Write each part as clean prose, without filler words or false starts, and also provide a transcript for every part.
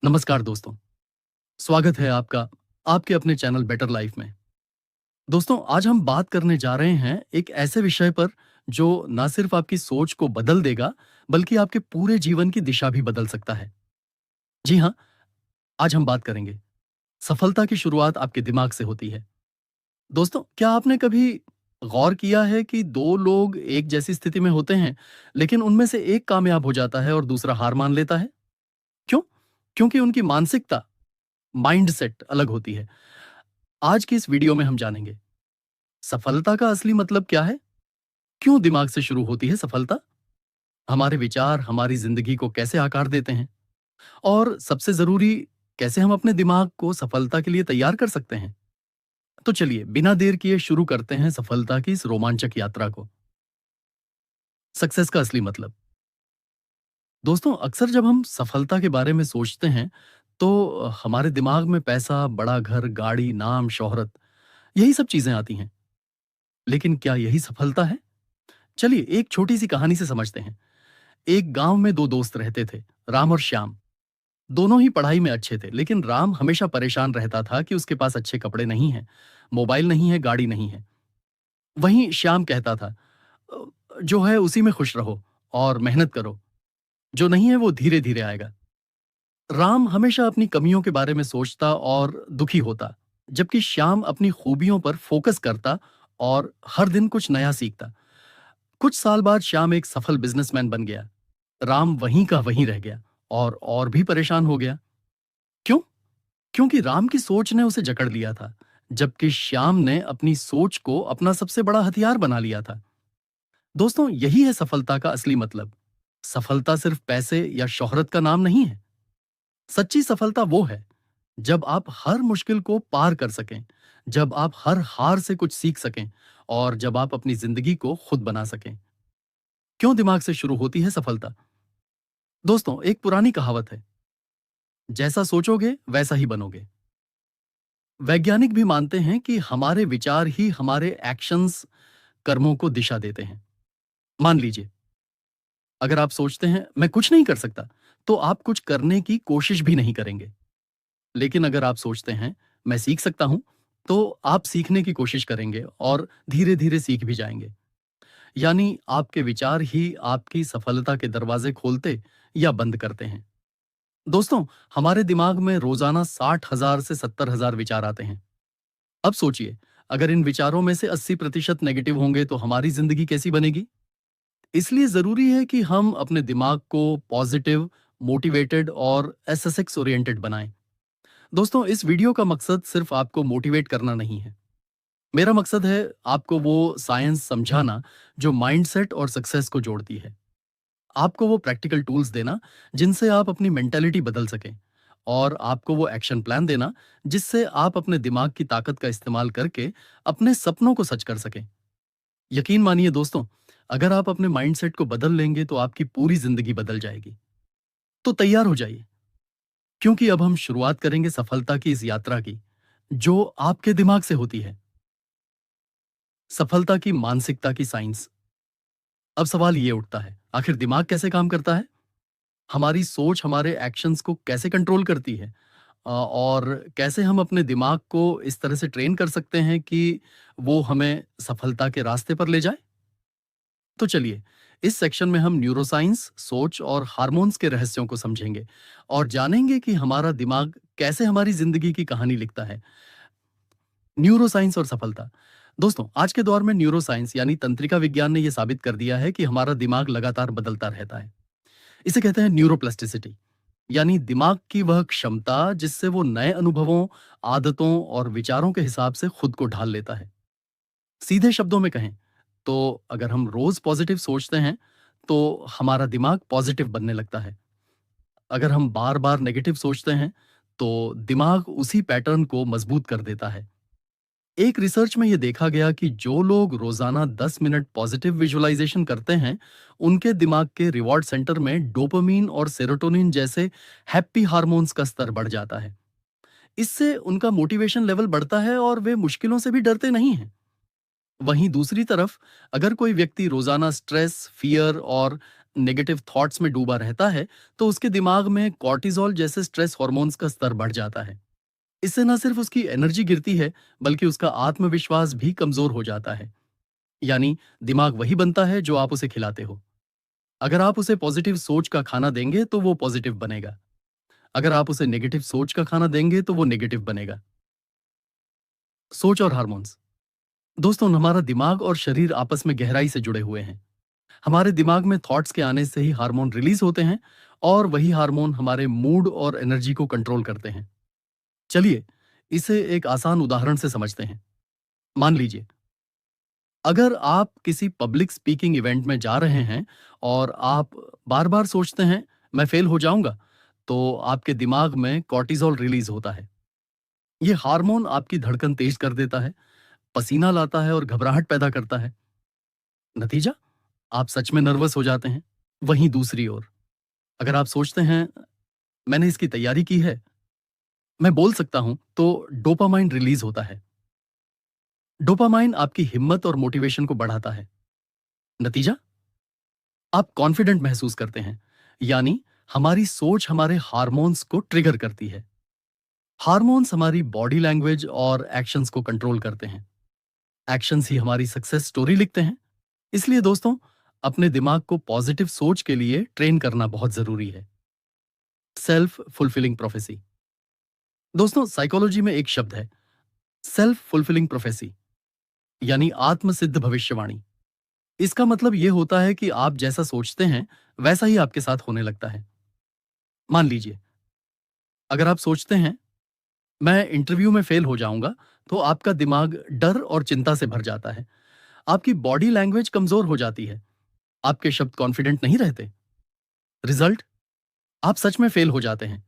नमस्कार दोस्तों, स्वागत है आपका आपके अपने चैनल बेटर लाइफ में। दोस्तों, आज हम बात करने जा रहे हैं एक ऐसे विषय पर जो ना सिर्फ आपकी सोच को बदल देगा, बल्कि आपके पूरे जीवन की दिशा भी बदल सकता है। जी हाँ, आज हम बात करेंगे, सफलता की शुरुआत आपके दिमाग से होती है। दोस्तों, क्या आपने कभी गौर किया है कि 2 लोग एक जैसी स्थिति में होते हैं, लेकिन उनमें से एक कामयाब हो जाता है और दूसरा हार मान लेता है? क्यों? क्योंकि उनकी मानसिकता, माइंडसेट अलग होती है। आज की इस वीडियो में हम जानेंगे सफलता का असली मतलब क्या है, क्यों दिमाग से शुरू होती है सफलता, हमारे विचार हमारी जिंदगी को कैसे आकार देते हैं, और सबसे जरूरी, कैसे हम अपने दिमाग को सफलता के लिए तैयार कर सकते हैं। तो चलिए बिना देर किए शुरू करते हैं सफलता की इस रोमांचक यात्रा को। सक्सेस का असली मतलब। दोस्तों, अक्सर जब हम सफलता के बारे में सोचते हैं तो हमारे दिमाग में पैसा, बड़ा घर, गाड़ी, नाम, शोहरत, यही सब चीजें आती हैं। लेकिन क्या यही सफलता है? चलिए एक छोटी सी कहानी से समझते हैं। एक गांव में 2 दोस्त रहते थे, राम और श्याम। दोनों ही पढ़ाई में अच्छे थे, लेकिन राम हमेशा परेशान रहता था कि उसके पास अच्छे कपड़े नहीं हैं, मोबाइल नहीं है, गाड़ी नहीं है। वहीं श्याम कहता था, "अ, जो है उसी में खुश रहो और मेहनत करो, जो नहीं है वो धीरे धीरे आएगा।" राम हमेशा अपनी कमियों के बारे में सोचता और दुखी होता, जबकि श्याम अपनी खूबियों पर फोकस करता और हर दिन कुछ नया सीखता। कुछ साल बाद श्याम एक सफल बिजनेसमैन बन गया। राम वहीं का वहीं रह गया और भी परेशान हो गया। क्यों? क्योंकि राम की सोच ने उसे जकड़ लिया था, जबकि श्याम ने अपनी सोच को अपना सबसे बड़ा हथियार बना लिया था। दोस्तों, यही है सफलता का असली मतलब। सफलता सिर्फ पैसे या शोहरत का नाम नहीं है। सच्ची सफलता वो है जब आप हर मुश्किल को पार कर सकें, जब आप हर हार से कुछ सीख सकें और जब आप अपनी जिंदगी को खुद बना सकें। क्यों दिमाग से शुरू होती है सफलता? दोस्तों, एक पुरानी कहावत है, जैसा सोचोगे वैसा ही बनोगे। वैज्ञानिक भी मानते हैं कि हमारे विचार ही हमारे एक्शंस, कर्मों को दिशा देते हैं। मान लीजिए, अगर आप सोचते हैं मैं कुछ नहीं कर सकता, तो आप कुछ करने की कोशिश भी नहीं करेंगे। लेकिन अगर आप सोचते हैं मैं सीख सकता हूं, तो आप सीखने की कोशिश करेंगे और धीरे धीरे सीख भी जाएंगे। यानी आपके विचार ही आपकी सफलता के दरवाजे खोलते या बंद करते हैं। दोस्तों, हमारे दिमाग में रोजाना 60,000 से 70,000 विचार आते हैं। अब सोचिए, अगर इन विचारों में से 80% नेगेटिव होंगे तो हमारी जिंदगी कैसी बनेगी? इसलिए जरूरी है कि हम अपने दिमाग को पॉजिटिव, मोटिवेटेड और एसएसएक्स ओरिएंटेड बनाएं। दोस्तों, इस वीडियो का मकसद सिर्फ आपको मोटिवेट करना नहीं है। मेरा मकसद है आपको वो साइंस समझाना जो माइंडसेट और सक्सेस को जोड़ती है। आपको वो प्रैक्टिकल टूल्स देना जिनसे आप अपनी मेंटालिटी बदल सकें, और आपको वो एक्शन प्लान देना जिससे आप अपने दिमाग की ताकत का इस्तेमाल करके अपने सपनों को सच कर सकें। यकीन मानिए दोस्तों, अगर आप अपने माइंडसेट को बदल लेंगे तो आपकी पूरी जिंदगी बदल जाएगी। तो तैयार हो जाइए, क्योंकि अब हम शुरुआत करेंगे सफलता की इस यात्रा की, जो आपके दिमाग से होती है। सफलता की मानसिकता की साइंस। अब सवाल ये उठता है, आखिर दिमाग कैसे काम करता है? हमारी सोच हमारे एक्शंस को कैसे कंट्रोल करती है? और कैसे हम अपने दिमाग को इस तरह से ट्रेन कर सकते हैं कि वो हमें सफलता के रास्ते पर ले जाए? तो चलिए, इस सेक्शन में हम न्यूरोसाइंस, सोच और हार्मोन्स के रहस्यों को समझेंगे और जानेंगे कि हमारा दिमाग कैसे हमारी जिंदगी की कहानी लिखता है। न्यूरोसाइंस और सफलता। दोस्तों, आज के दौर में न्यूरोसाइंस यानी तंत्रिका विज्ञान ने यह साबित कर दिया है कि हमारा दिमाग लगातार बदलता रहता है। इसे कहते हैं न्यूरोप्लास्टिसिटी, यानी दिमाग की वह क्षमता जिससे वो नए अनुभवों, आदतों और विचारों के हिसाब से खुद को ढाल लेता है। सीधे शब्दों में कहें तो अगर हम रोज पॉजिटिव सोचते हैं तो हमारा दिमाग पॉजिटिव बनने लगता है। अगर हम बार बार नेगेटिव सोचते हैं तो दिमाग उसी पैटर्न को मजबूत कर देता है। एक रिसर्च में यह देखा गया कि जो लोग रोजाना 10 मिनट पॉजिटिव विजुअलाइजेशन करते हैं, उनके दिमाग के रिवॉर्ड सेंटर में डोपामीन और सेरोटोनिन जैसे हैप्पी हार्मोन्स का स्तर बढ़ जाता है। इससे उनका मोटिवेशन लेवल बढ़ता है और वे मुश्किलों से भी डरते नहीं हैं। वहीं दूसरी तरफ, अगर कोई व्यक्ति रोजाना स्ट्रेस, फियर और नेगेटिव थॉट्स में डूबा रहता है, तो उसके दिमाग में कॉर्टिसोल जैसे स्ट्रेस हार्मोन्स का स्तर बढ़ जाता है। इससे न सिर्फ उसकी एनर्जी गिरती है, बल्कि उसका आत्मविश्वास भी कमजोर हो जाता है। यानी दिमाग वही बनता है जो आप उसे खिलाते हो। अगर आप उसे पॉजिटिव सोच का खाना देंगे तो वो पॉजिटिव बनेगा। अगर आप उसे नेगेटिव सोच का खाना देंगे तो वो नेगेटिव बनेगा। सोच और हार्मोन्स। दोस्तों, हमारा दिमाग और शरीर आपस में गहराई से जुड़े हुए हैं। हमारे दिमाग में थॉट्स के आने से ही हार्मोन रिलीज होते हैं, और वही हार्मोन हमारे मूड और एनर्जी को कंट्रोल करते हैं। चलिए इसे एक आसान उदाहरण से समझते हैं। मान लीजिए, अगर आप किसी पब्लिक स्पीकिंग इवेंट में जा रहे हैं और आप बार बार सोचते हैं मैं फेल हो जाऊंगा, तो आपके दिमाग में कॉर्टिसोल रिलीज होता है। ये हार्मोन आपकी धड़कन तेज कर देता है, पसीना लाता है और घबराहट पैदा करता है। नतीजा, आप सच में नर्वस हो जाते हैं। वहीं दूसरी ओर, अगर आप सोचते हैं मैंने इसकी तैयारी की है, मैं बोल सकता हूं, तो डोपामाइन रिलीज होता है। डोपामाइन आपकी हिम्मत और मोटिवेशन को बढ़ाता है। नतीजा, आप कॉन्फिडेंट महसूस करते हैं। यानी हमारी सोच हमारे हार्मोन्स को ट्रिगर करती है। हार्मोन्स हमारी बॉडी लैंग्वेज और एक्शंस को कंट्रोल करते हैं। एक्शंस ही हमारी सक्सेस स्टोरी लिखते हैं। इसलिए दोस्तों, अपने दिमाग को पॉजिटिव सोच के लिए ट्रेन करना बहुत जरूरी है। Self fulfilling prophecy. दोस्तों, साइकोलॉजी में एक शब्द है, सेल्फ फुलफिलिंग प्रोफेसी, यानी आत्मसिद्ध भविष्यवाणी। इसका मतलब यह होता है कि आप जैसा सोचते हैं वैसा ही आपके साथ होने लगता है। मान लीजिए, अगर आप सोचते हैं मैं इंटरव्यू में फेल हो जाऊंगा, तो आपका दिमाग डर और चिंता से भर जाता है। आपकी बॉडी लैंग्वेज कमजोर हो जाती है। आपके शब्द कॉन्फिडेंट नहीं रहते। रिजल्ट, आप सच में फेल हो जाते हैं।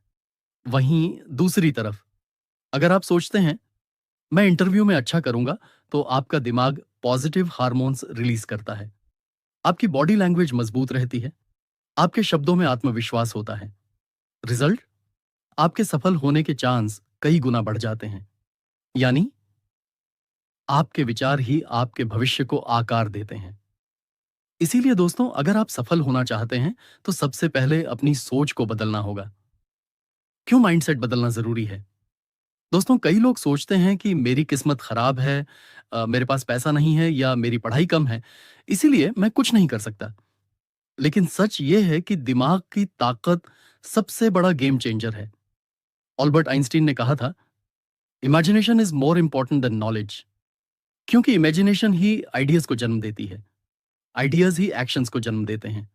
वहीं दूसरी तरफ, अगर आप सोचते हैं मैं इंटरव्यू में अच्छा करूंगा, तो आपका दिमाग पॉजिटिव हार्मोन्स रिलीज करता है। आपकी बॉडी लैंग्वेज मजबूत रहती है। आपके शब्दों में आत्मविश्वास होता है। रिजल्ट, आपके सफल होने के चांस कई गुना बढ़ जाते हैं। यानी आपके विचार ही आपके भविष्य को आकार देते हैं। इसीलिए दोस्तों, अगर आप सफल होना चाहते हैं, तो सबसे पहले अपनी सोच को बदलना होगा। क्यों माइंडसेट बदलना जरूरी है? दोस्तों, कई लोग सोचते हैं कि मेरी किस्मत खराब है, मेरे पास पैसा नहीं है या मेरी पढ़ाई कम है, इसीलिए मैं कुछ नहीं कर सकता। लेकिन सच ये है कि दिमाग की ताकत सबसे बड़ा गेम चेंजर है। ऑल्बर्ट आइंस्टीन ने कहा था, imagination is more important than knowledge. क्योंकि इमेजिनेशन ही आइडियाज को जन्म देती है। आइडियाज ही एक्शंस को जन्म देते हैं।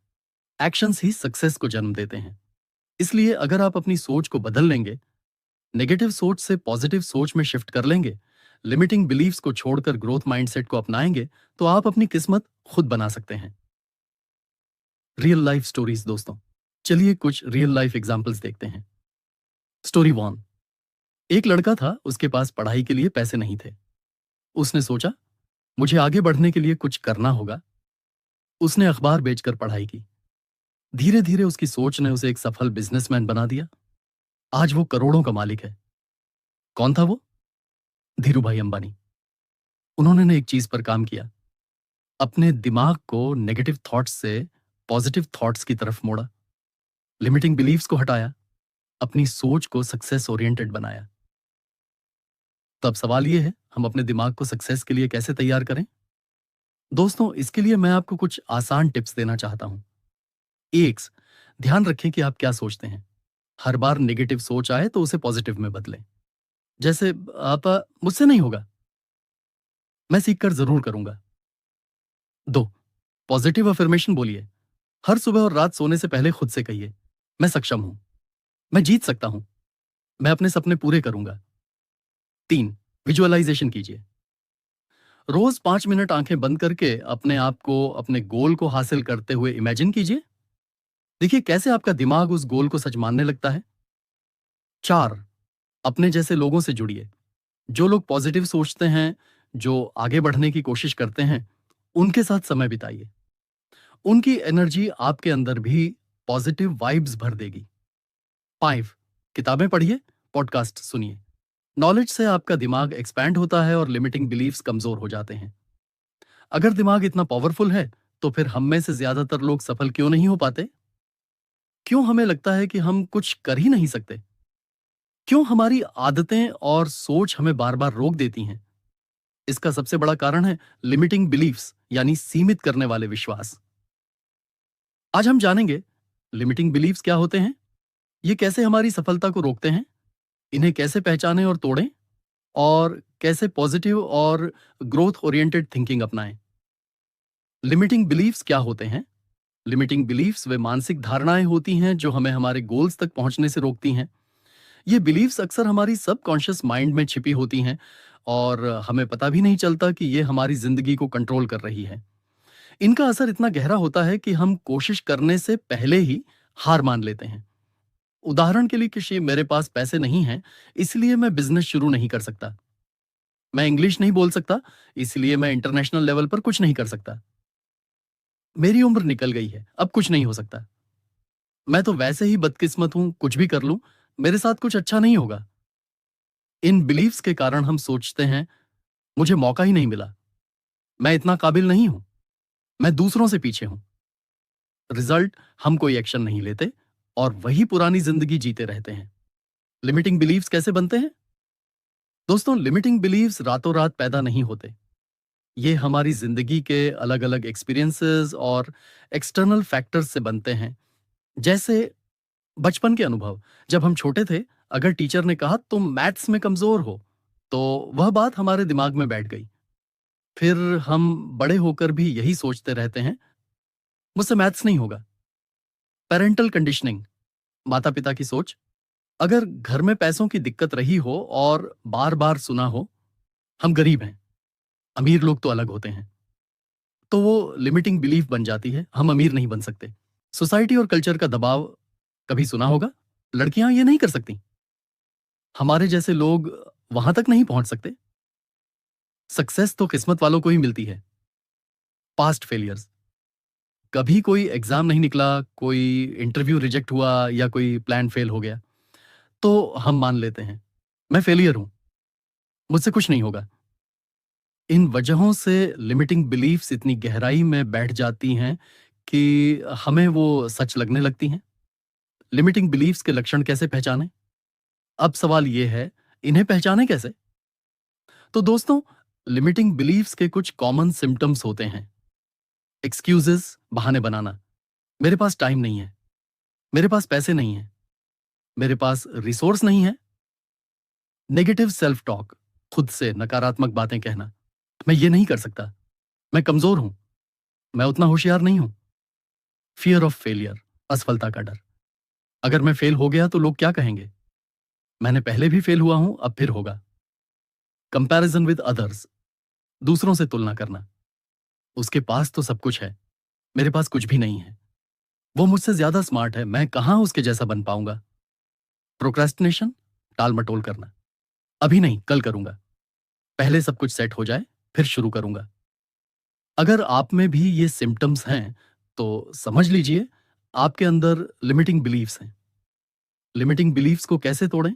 एक्शंस ही सक्सेस को जन्म देते हैं। इसलिए अगर आप अपनी सोच को बदल लेंगे, नेगेटिव सोच से पॉजिटिव सोच में शिफ्ट कर लेंगे, लिमिटिंग बिलीफ्स को छोड़कर ग्रोथ माइंडसेट को अपनाएंगे, तो आप अपनी किस्मत खुद बना सकते हैं। Real life stories. दोस्तों, चलिए कुछ रियल लाइफ एग्जांपल्स देखते हैं। स्टोरी 1। एक लड़का था, उसके पास पढ़ाई के लिए पैसे नहीं थे। उसने सोचा मुझे आगे बढ़ने के लिए कुछ करना होगा। उसने अखबार बेचकर पढ़ाई की। धीरे धीरे उसकी सोच ने उसे एक सफल बिजनेसमैन बना दिया। आज वो करोड़ों का मालिक है। कौन था वो? धीरू भाई अंबानी। उन्होंने ने एक चीज पर काम किया, अपने दिमाग को नेगेटिव थॉट्स से पॉजिटिव थॉट्स की तरफ मोड़ा, लिमिटिंग बिलीव्स को हटाया, अपनी सोच को सक्सेस ओरिएंटेड बनाया। तो अब सवाल ये है, हम अपने दिमाग को सक्सेस के लिए कैसे तैयार करें? दोस्तों, इसके लिए मैं आपको कुछ आसान टिप्स देना चाहता हूं। एक, ध्यान रखें कि आप क्या सोचते हैं। हर बार नेगेटिव सोच आए तो उसे पॉजिटिव में बदलें। जैसे आप मुझसे नहीं होगा, मैं सीखकर जरूर करूंगा। 2, पॉजिटिव अफर्मेशन बोलिए। हर सुबह और रात सोने से पहले खुद से कहिए, मैं सक्षम हूं, मैं जीत सकता हूं, मैं अपने सपने पूरे करूंगा। 3, विजुअलाइजेशन कीजिए। रोज 5 मिनट आंखें बंद करके अपने आप को अपने गोल को हासिल करते हुए इमेजिन कीजिए। देखिए कैसे आपका दिमाग उस गोल को सच मानने लगता है। 4, अपने जैसे लोगों से जुड़िए। जो लोग पॉजिटिव सोचते हैं, जो आगे बढ़ने की कोशिश करते हैं, उनके साथ समय बिताइए। उनकी एनर्जी आपके अंदर भी पॉजिटिव वाइब्स भर देगी। 5, किताबें पढ़िए, पॉडकास्ट सुनिए। नॉलेज से आपका दिमाग एक्सपैंड होता है और लिमिटिंग बिलीफ्स कमजोर हो जाते हैं। अगर दिमाग इतना पावरफुल है, तो फिर हम में से ज्यादातर लोग सफल क्यों नहीं हो पाते? क्यों हमें लगता है कि हम कुछ कर ही नहीं सकते? क्यों हमारी आदतें और सोच हमें बार बार रोक देती हैं? इसका सबसे बड़ा कारण है लिमिटिंग बिलीफ्स, यानी सीमित करने वाले विश्वास। आज हम जानेंगे लिमिटिंग बिलीफ्स क्या होते हैं, ये कैसे हमारी सफलता को रोकते हैं, इन्हें कैसे पहचानें और तोड़ें, और कैसे पॉजिटिव और ग्रोथ ओरिएंटेड थिंकिंग अपनाएं। लिमिटिंग बिलीफ्स क्या होते हैं? लिमिटिंग बिलीफ्स वे मानसिक धारणाएं होती हैं जो हमें हमारे गोल्स तक पहुंचने से रोकती हैं। ये बिलीफ्स अक्सर हमारी सबकॉन्शियस माइंड में छिपी होती हैं और हमें पता भी नहीं चलता कि ये हमारी जिंदगी को कंट्रोल कर रही है। इनका असर इतना गहरा होता है कि हम कोशिश करने से पहले ही हार मान लेते हैं। उदाहरण के लिए, किसी मेरे पास पैसे नहीं हैं, इसलिए मैं बिजनेस शुरू नहीं कर सकता। मैं इंग्लिश नहीं बोल सकता, इसलिए मैं इंटरनेशनल लेवल पर कुछ नहीं कर सकता। मेरी उम्र निकल गई है, अब कुछ नहीं हो सकता। मैं तो वैसे ही बदकिस्मत हूं, कुछ भी कर लूं, मेरे साथ कुछ अच्छा नहीं होगा। इन बिलीफ्स के कारण हम सोचते हैं, मुझे मौका ही नहीं मिला, मैं इतना काबिल नहीं हूं, मैं दूसरों से पीछे हूं। रिजल्ट, हम कोई एक्शन नहीं लेते और वही पुरानी जिंदगी जीते रहते हैं। लिमिटिंग बिलीव्स कैसे बनते हैं? दोस्तों, लिमिटिंग बिलीव्स रातों रात पैदा नहीं होते। ये हमारी जिंदगी के अलग अलग एक्सपीरियंसेस और एक्सटर्नल फैक्टर्स से बनते हैं। जैसे बचपन के अनुभव। जब हम छोटे थे, अगर टीचर ने कहा तुम मैथ्स में कमजोर हो, तो वह बात हमारे दिमाग में बैठ गई। फिर हम बड़े होकर भी यही सोचते रहते हैं, मुझसे मैथ्स नहीं होगा। पेरेंटल कंडीशनिंग, माता पिता की सोच। अगर घर में पैसों की दिक्कत रही हो और बार बार सुना हो, हम गरीब हैं, अमीर लोग तो अलग होते हैं, तो वो लिमिटिंग बिलीफ बन जाती है, हम अमीर नहीं बन सकते। सोसाइटी और कल्चर का दबाव, कभी सुना होगा, लड़कियां ये नहीं कर सकती, हमारे जैसे लोग वहां तक नहीं पहुंच सकते, सक्सेस तो किस्मत वालों को ही मिलती है। पास्ट फेलियर्स, कभी कोई एग्जाम नहीं निकला, कोई इंटरव्यू रिजेक्ट हुआ या कोई प्लान फेल हो गया, तो हम मान लेते हैं मैं फेलियर हूं, मुझसे कुछ नहीं होगा। इन वजहों से लिमिटिंग बिलीफ्स इतनी गहराई में बैठ जाती हैं कि हमें वो सच लगने लगती हैं। लिमिटिंग बिलीफ्स के लक्षण कैसे पहचानें? अब सवाल ये है, इन्हें पहचानें कैसे? तो दोस्तों, लिमिटिंग बिलीफ्स के कुछ कॉमन सिम्टम्स होते हैं। एक्सक्यूजेस, बहाने बनाना। मेरे पास टाइम नहीं है, मेरे पास पैसे नहीं है, मेरे पास रिसोर्स नहीं है। नेगेटिव सेल्फ टॉक, खुद से नकारात्मक बातें कहना। मैं ये नहीं कर सकता, मैं कमजोर हूं, मैं उतना होशियार नहीं हूं। फियर ऑफ फेलियर, असफलता का डर। अगर मैं फेल हो गया तो लोग क्या कहेंगे? मैंने पहले भी फेल हुआ हूं, अब फिर होगा। कंपैरिजन विद अदर्स, दूसरों से तुलना करना। उसके पास तो सब कुछ है, मेरे पास कुछ भी नहीं है। वो मुझसे ज्यादा स्मार्ट है, मैं कहां उसके जैसा बन पाऊंगा। प्रोक्रेस्टिनेशन, टाल मटोल करना। अभी नहीं, कल करूंगा, पहले सब कुछ सेट हो जाए फिर शुरू करूंगा। अगर आप में भी ये सिम्टम्स हैं, तो समझ लीजिए आपके अंदर लिमिटिंग बिलीफ्स हैं। लिमिटिंग बिलीफ्स को कैसे तोड़ें?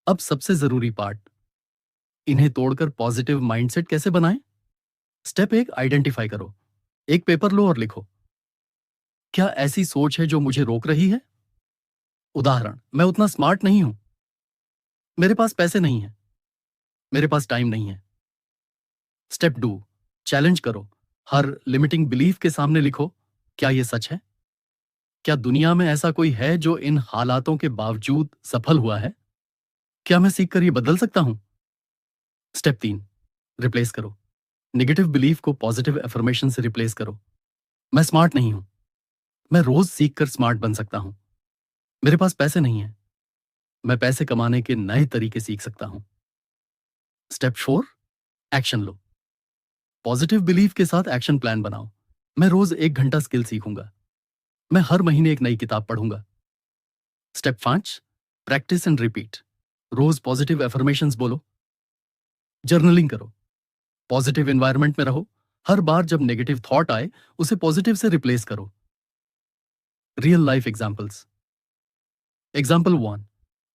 अब सबसे जरूरी पार्ट, इन्हें तोड़कर पॉजिटिव माइंडसेट कैसे बनाएं? स्टेप एक, आइडेंटिफाई करो। एक पेपर लो और लिखो, क्या ऐसी सोच है जो मुझे रोक रही है? उदाहरण, मैं उतना स्मार्ट नहीं हूं, मेरे पास पैसे नहीं है, मेरे पास टाइम नहीं है। स्टेप 2, चैलेंज करो। हर लिमिटिंग बिलीफ के सामने लिखो, क्या यह सच है? क्या दुनिया में ऐसा कोई है जो इन हालातों के बावजूद सफल हुआ है? क्या मैं सीख कर ये बदल सकता हूं? स्टेप 3, रिप्लेस करो। नेगेटिव बिलीफ को पॉजिटिव एफर्मेशन से रिप्लेस करो। मैं स्मार्ट नहीं हूं, मैं रोज सीख कर स्मार्ट बन सकता हूं। मेरे पास पैसे नहीं है, मैं पैसे कमाने के नए तरीके सीख सकता हूं। स्टेप 4, एक्शन लो। पॉजिटिव बिलीफ के साथ एक्शन प्लान बनाओ। मैं रोज 1 घंटा स्किल सीखूंगा, मैं हर महीने एक नई किताब पढ़ूंगा। Step 5, practice and repeat. रोज पॉजिटिव एफर्मेशंस बोलो, जर्नलिंग करो, पॉजिटिव एनवायरनमेंट में रहो। हर बार जब नेगेटिव थॉट आए, उसे पॉजिटिव से रिप्लेस करो। Real life examples. Example 1,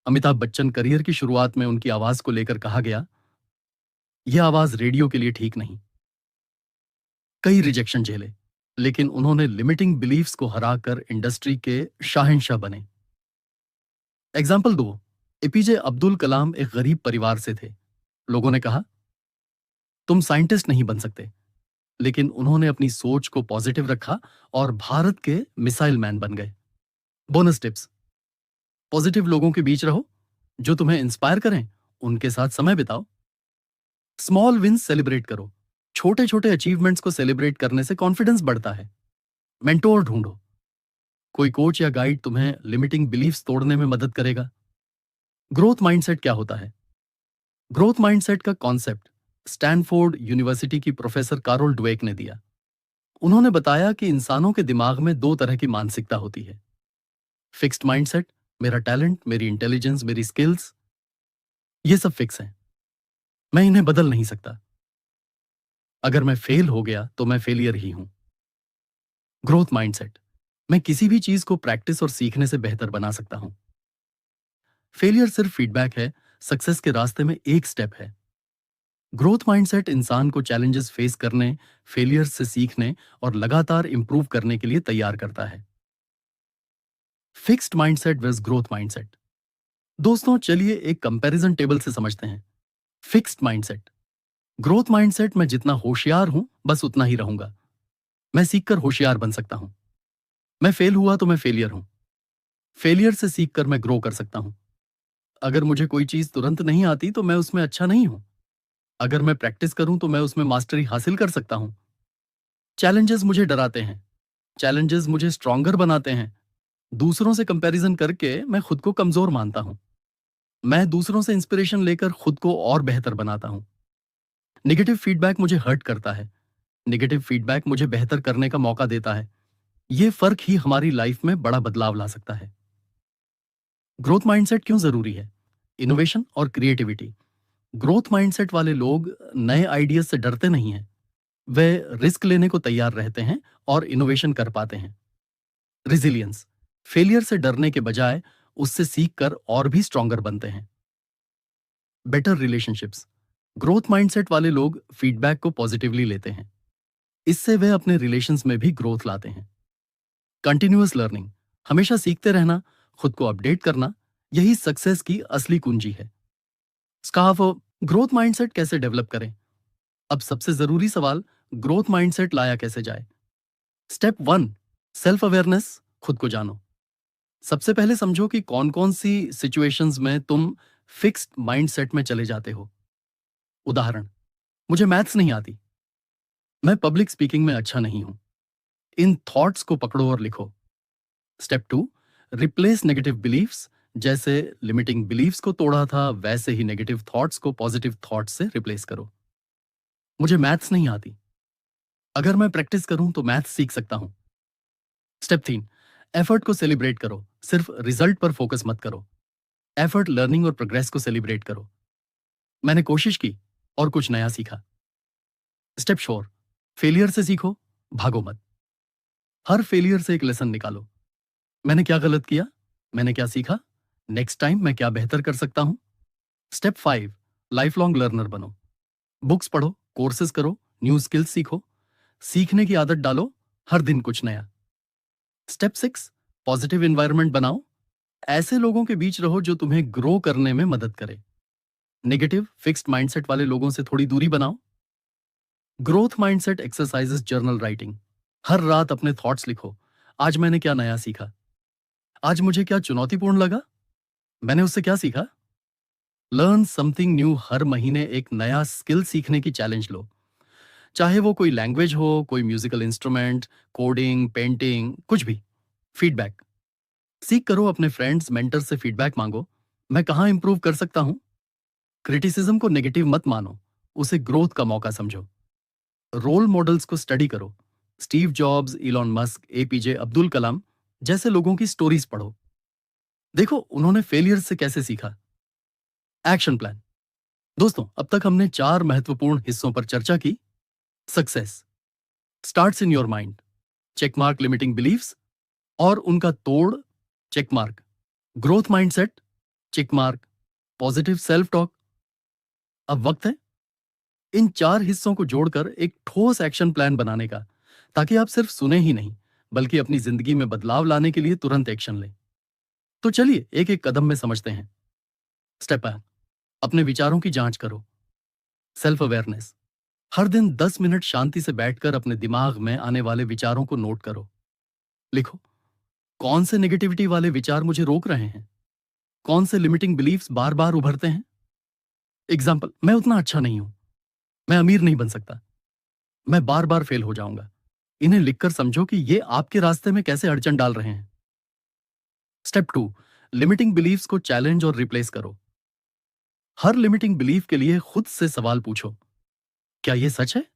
Amitabh Bachchan career की शुरुआत में उनकी आवाज को लेकर कहा गया, यह आवाज रेडियो के लिए ठीक नहीं। कई रिजेक्शन झेले, लेकिन उन्होंने लिमिटिंग बिलीफ्स को हराकर इंडस्ट्री के शाहंशाह बने। एग्जाम्पल दो, एपीजे अब्दुल कलाम एक गरीब परिवार से थे। लोगों ने कहा, तुम साइंटिस्ट नहीं बन सकते, लेकिन उन्होंने अपनी सोच को पॉजिटिव रखा और भारत के मिसाइल मैन बन गए। बोनस टिप्स, पॉजिटिव लोगों के बीच रहो, जो तुम्हें इंस्पायर करें उनके साथ समय बिताओ। स्मॉल विंस सेलिब्रेट करो, छोटे छोटे अचीवमेंट्स को सेलिब्रेट करने से कॉन्फिडेंस बढ़ता है। मेंटोर ढूंढो, कोई कोच या गाइड तुम्हें लिमिटिंग बिलीफ्स तोड़ने में मदद करेगा। ग्रोथ माइंडसेट क्या होता है? ग्रोथ माइंडसेट का कॉन्सेप्ट स्टैनफोर्ड यूनिवर्सिटी की प्रोफेसर कारोल ड्वेक ने दिया। उन्होंने बताया कि इंसानों के दिमाग में दो तरह की मानसिकता होती है। फिक्स्ड माइंडसेट, मेरा टैलेंट, मेरी इंटेलिजेंस, मेरी स्किल्स, ये सब फिक्स हैं, मैं इन्हें बदल नहीं सकता। अगर मैं फेल हो गया तो मैं फेलियर ही हूं। ग्रोथ माइंडसेट, मैं किसी भी चीज को प्रैक्टिस और सीखने से बेहतर बना सकता हूं। फेलियर सिर्फ फीडबैक है, सक्सेस के रास्ते में एक स्टेप है। ग्रोथ माइंडसेट इंसान को चैलेंजेस फेस करने, फेलियर से सीखने और लगातार इंप्रूव करने के लिए तैयार करता है। Fixed mindset versus growth mindset. दोस्तों चलिए एक कंपैरिजन टेबल से समझते हैं। फिक्स्ड माइंडसेट, ग्रोथ माइंडसेट, मैं जितना होशियार हूं बस उतना ही रहूंगा। मैं सीखकर होशियार बन सकता हूं। मैं फेल हुआ तो मैं फेलियर हूं। फेलियर से सीखकर मैं ग्रो कर सकता हूं। अगर मुझे कोई चीज तुरंत नहीं आती तो मैं उसमें अच्छा नहीं हूं। अगर मैं प्रैक्टिस करूं तो मैं उसमें मास्टरी हासिल कर सकता हूं। चैलेंजेस मुझे डराते हैं, चैलेंजेस मुझे स्ट्रॉन्गर बनाते हैं। दूसरों से कंपैरिजन करके मैं खुद को कमजोर मानता हूं। मैं दूसरों से इंस्पिरेशन लेकर खुद को और बेहतर बनाता हूं। नेगेटिव फीडबैक मुझे हर्ट करता है, नेगेटिव फीडबैक मुझे बेहतर करने का मौका देता है। ये फर्क ही हमारी लाइफ में बड़ा बदलाव ला सकता है। ग्रोथ माइंडसेट क्यों जरूरी है? इनोवेशन और क्रिएटिविटी। ग्रोथ माइंडसेट वाले लोग नए आइडियाज से डरते नहीं हैं। वे रिस्क लेने को तैयार रहते हैं और इनोवेशन कर पाते हैं। रिजिलियंस, फेलियर से डरने के बजाय उससे सीखकर और भी स्ट्रॉन्गर बनते हैं। बेटर रिलेशनशिप्स, ग्रोथ माइंडसेट वाले लोग फीडबैक को पॉजिटिवली लेते हैं। इससे वे अपने रिलेशंस में भी ग्रोथ लाते हैं। कंटिन्यूअस लर्निंग, हमेशा सीखते रहना, खुद को अपडेट करना, यही सक्सेस की असली कुंजी है। स्काफ, ग्रोथ माइंडसेट कैसे डेवलप करें? अब सबसे जरूरी सवाल, ग्रोथ माइंडसेट लाया कैसे जाए? स्टेप वन, सेल्फ अवेयरनेस, खुद को जानो। सबसे पहले समझो कि कौन कौन सी सिचुएशंस में तुम फिक्स्ड माइंडसेट में चले जाते हो। उदाहरण, मुझे मैथ्स नहीं आती, मैं पब्लिक स्पीकिंग में अच्छा नहीं हूं। इन थॉट्स को पकड़ो और लिखो। Step two, replace negative beliefs. जैसे लिमिटिंग बिलीफ्स को तोड़ा था, वैसे ही नेगेटिव थॉट्स को पॉजिटिव थॉट्स से रिप्लेस करो। मुझे मैथ्स नहीं आती, अगर मैं प्रैक्टिस करूं तो मैथ्स सीख सकता हूं। स्टेप तीन, एफर्ट को सेलिब्रेट करो, सिर्फ रिजल्ट पर फोकस मत करो। एफर्ट, लर्निंग और प्रोग्रेस को सेलिब्रेट करो। मैंने कोशिश की और कुछ नया सीखा। स्टेप फोर, फेलियर से सीखो, भागो मत। हर फेलियर से एक लेसन निकालो। मैंने क्या गलत किया, मैंने क्या सीखा, नेक्स्ट टाइम मैं क्या बेहतर कर सकता हूं। Step five, life long learner बनो। बुक्स पढ़ो, कोर्सेज करो, न्यू स्किल्स सीखो, सीखने की आदत डालो, हर दिन कुछ नया। स्टेप सिक्स, पॉजिटिव एनवायरनमेंट बनाओ। ऐसे लोगों के बीच रहो जो तुम्हें ग्रो करने में मदद करे। नेगेटिव फिक्स्ड माइंडसेट वाले लोगों से थोड़ी दूरी बनाओ। Growth mindset exercises, journal writing. हर रात अपने थॉट्स लिखो। आज मैंने क्या नया सीखा, आज मुझे क्या चुनौतीपूर्ण लगा, मैंने उससे क्या सीखा। लर्न समथिंग न्यू, हर महीने एक नया स्किल सीखने की चैलेंज लो। चाहे वो कोई लैंग्वेज हो, कोई म्यूजिकल इंस्ट्रूमेंट, कोडिंग, पेंटिंग, कुछ भी। फीडबैक सीख करो, अपने फ्रेंड्स, मेंटर से फीडबैक मांगो। मैं कहाँ इंप्रूव कर सकता हूँ। क्रिटिसिज्म को नेगेटिव मत मानो, उसे ग्रोथ का मौका समझो। रोल मॉडल्स को स्टडी करो। Steve Jobs, Elon Musk, APJ Abdul Kalam जैसे लोगों की स्टोरीज पढ़ो। देखो उन्होंने फेलियर से कैसे सीखा। Action plan. दोस्तों अब तक हमने चार महत्वपूर्ण हिस्सों पर चर्चा की। Success starts in your mind, check mark limiting beliefs और उनका तोड़, check mark. Growth mindset, check mark. Positive self talk. अब वक्त है इन चार हिस्सों को जोड़कर एक ठोस एक्शन प्लान बनाने का, ताकि आप सिर्फ सुने ही नहीं, बल्कि अपनी जिंदगी में बदलाव लाने के लिए तुरंत एक्शन लें। तो चलिए एक एक कदम में समझते हैं। स्टेप 1, अपने विचारों की जांच करो। Self awareness. हर दिन 10 मिनट शांति से बैठकर अपने दिमाग में आने वाले विचारों को नोट करो। लिखो, कौन से नेगेटिविटी वाले विचार मुझे रोक रहे हैं? कौन से लिमिटिंग बिलीफ्स बार बार उभरते हैं? एग्जाम्पल, मैं उतना अच्छा नहीं हूं, मैं अमीर नहीं बन सकता, मैं बार बार फेल हो जाऊंगा। इन्हें लिखकर समझो कि ये आपके रास्ते में कैसे अड़चन डाल रहे हैं। स्टेप 2, लिमिटिंग बिलीफ्स को चैलेंज और रिप्लेस करो। हर लिमिटिंग बिलीफ के लिए खुद से सवाल पूछो, क्या ये सच है?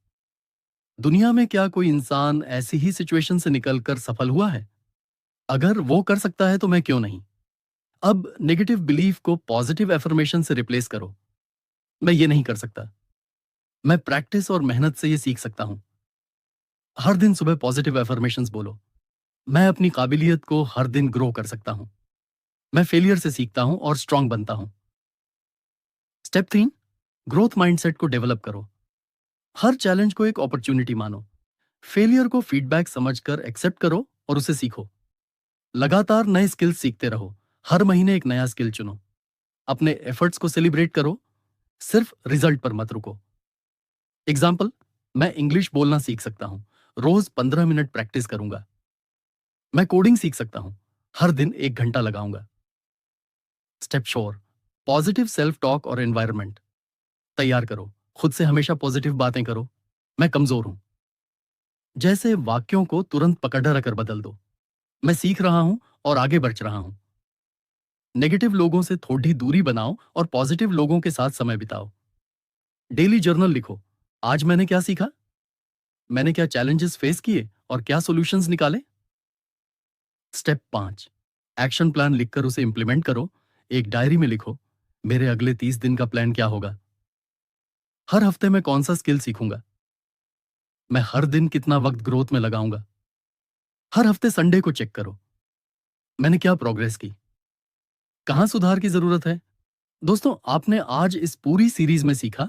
दुनिया में क्या कोई इंसान ऐसी ही सिचुएशन से निकलकर सफल हुआ है? अगर वो कर सकता है तो मैं क्यों नहीं? अब नेगेटिव बिलीफ को पॉजिटिव एफर्मेशन से रिप्लेस करो। मैं ये नहीं कर सकता, मैं प्रैक्टिस और मेहनत से ये सीख सकता हूं। हर दिन सुबह पॉजिटिव एफर्मेशंस बोलो। मैं अपनी काबिलियत को हर दिन ग्रो कर सकता हूं। मैं फेलियर से सीखता हूं और स्ट्रांग बनता हूं। स्टेप 3, ग्रोथ माइंडसेट को डेवलप करो। हर चैलेंज को एक अपॉर्चुनिटी मानो। फेलियर को फीडबैक समझकर एक्सेप्ट करो और उसे सीखो। लगातार नए स्किल्स सीखते रहो। हर महीने एक नया स्किल चुनो। अपने एफर्ट्स को सेलिब्रेट करो, सिर्फ रिजल्ट पर मत रुको। एग्जाम्पल, मैं इंग्लिश बोलना सीख सकता हूं, रोज 15 मिनट प्रैक्टिस करूंगा। मैं कोडिंग सीख सकता हूं, हर दिन 1 घंटा लगाऊंगा। स्टेप 4, पॉजिटिव सेल्फ टॉक और एनवायरनमेंट तैयार करो। खुद से हमेशा पॉजिटिव बातें करो। मैं कमजोर हूं जैसे वाक्यों को तुरंत पकड़ कर बदल दो। मैं सीख रहा हूं और आगे बढ़ रहा हूं। नेगेटिव लोगों से थोड़ी दूरी बनाओ और पॉजिटिव लोगों के साथ समय बिताओ। डेली जर्नल लिखो, आज मैंने क्या सीखा, मैंने क्या चैलेंजेस फेस किए और क्या सॉल्यूशंस निकाले। स्टेप 5, एक्शन प्लान लिखकर उसे इंप्लीमेंट करो। एक डायरी में लिखो, मेरे अगले 30 दिन का प्लान क्या होगा। हर हफ्ते में कौन सा स्किल सीखूंगा। मैं हर दिन कितना वक्त ग्रोथ में लगाऊंगा। हर हफ्ते संडे को चेक करो, मैंने क्या प्रोग्रेस की, कहां सुधार की जरूरत है। दोस्तों, आपने आज इस पूरी सीरीज में सीखा,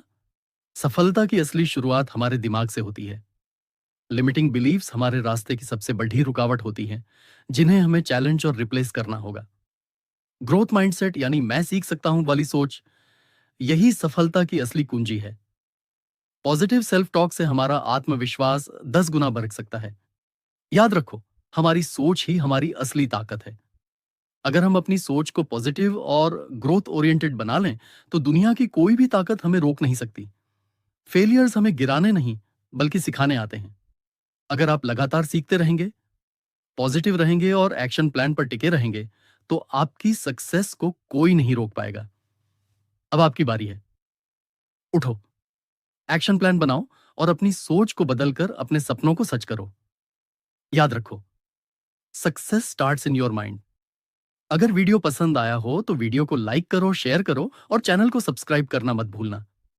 सफलता की असली शुरुआत हमारे दिमाग से होती है। लिमिटिंग बिलीफ्स हमारे रास्ते की सबसे बड़ी रुकावट होती हैं, जिन्हें हमें चैलेंज और रिप्लेस करना होगा। ग्रोथ माइंडसेट यानी मैं सीख सकता हूं वाली सोच, यही सफलता की असली कुंजी है। पॉजिटिव सेल्फ टॉक से हमारा आत्मविश्वास 10 गुना बढ़ सकता है। याद रखो, हमारी सोच ही हमारी असली ताकत है। अगर हम अपनी सोच को पॉजिटिव और ग्रोथ ओरिएंटेड बना लें, तो दुनिया की कोई भी ताकत हमें रोक नहीं सकती। फेलियर्स हमें गिराने नहीं, बल्कि सिखाने आते हैं। अगर आप लगातार सीखते रहेंगे, पॉजिटिव रहेंगे और एक्शन प्लान पर टिके रहेंगे, तो आपकी सक्सेस को कोई नहीं रोक पाएगा। अब आपकी बारी है। उठो, एक्शन प्लान बनाओ और अपनी सोच को बदलकर अपने सपनों को सच करो। याद रखो, success starts in your mind. अगर वीडियो पसंद आया हो तो वीडियो को लाइक करो, शेयर करो और चैनल को सब्सक्राइब करना मत भूलना।